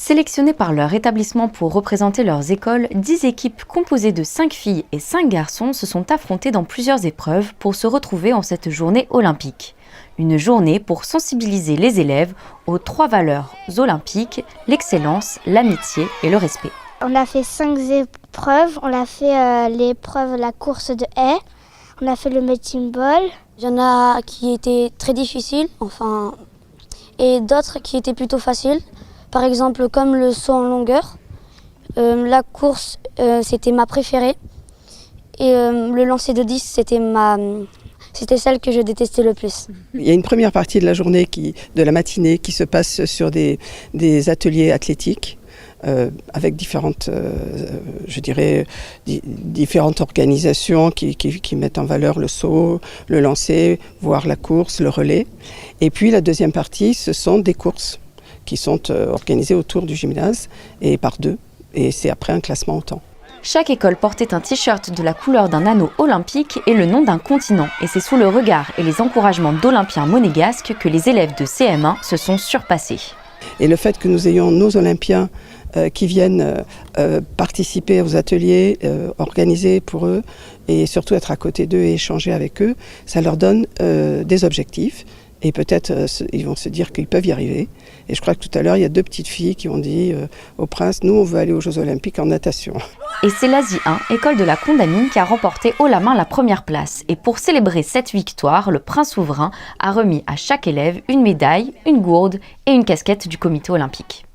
Sélectionnées par leur établissement pour représenter leurs écoles, 10 équipes composées de 5 filles et 5 garçons se sont affrontées dans plusieurs épreuves pour se retrouver en cette journée olympique. Une journée pour sensibiliser les élèves aux 3 valeurs olympiques, l'excellence, l'amitié et le respect. On a fait 5 épreuves. On a fait l'épreuve, la course de haies. On a fait le medicine ball. Il y en a qui étaient très difficiles, et d'autres qui étaient plutôt faciles. Par exemple, comme le saut en longueur. La course, c'était ma préférée. Et le lancer de disque, c'était celle que je détestais le plus. Il y a une première partie de la journée, de la matinée, qui se passe sur des ateliers athlétiques. Avec différentes organisations qui mettent en valeur le saut, le lancer, voire la course, le relais. Et puis la deuxième partie, ce sont des courses qui sont organisées autour du gymnase et par 2. Et c'est après un classement au temps. Chaque école portait un t-shirt de la couleur d'un anneau olympique et le nom d'un continent. Et c'est sous le regard et les encouragements d'Olympiens monégasques que les élèves de CM1 se sont surpassés. Et le fait que nous ayons nos Olympiens qui viennent participer aux ateliers organisés pour eux et surtout être à côté d'eux et échanger avec eux, ça leur donne des objectifs. Et peut-être ils vont se dire qu'ils peuvent y arriver. Et je crois que tout à l'heure, il y a 2 petites filles qui ont dit au prince, nous on veut aller aux Jeux Olympiques en natation. Et c'est l'Asie 1, école de la Condamine, qui a remporté haut la main la première place. Et pour célébrer cette victoire, le prince souverain a remis à chaque élève une médaille, une gourde et une casquette du comité olympique.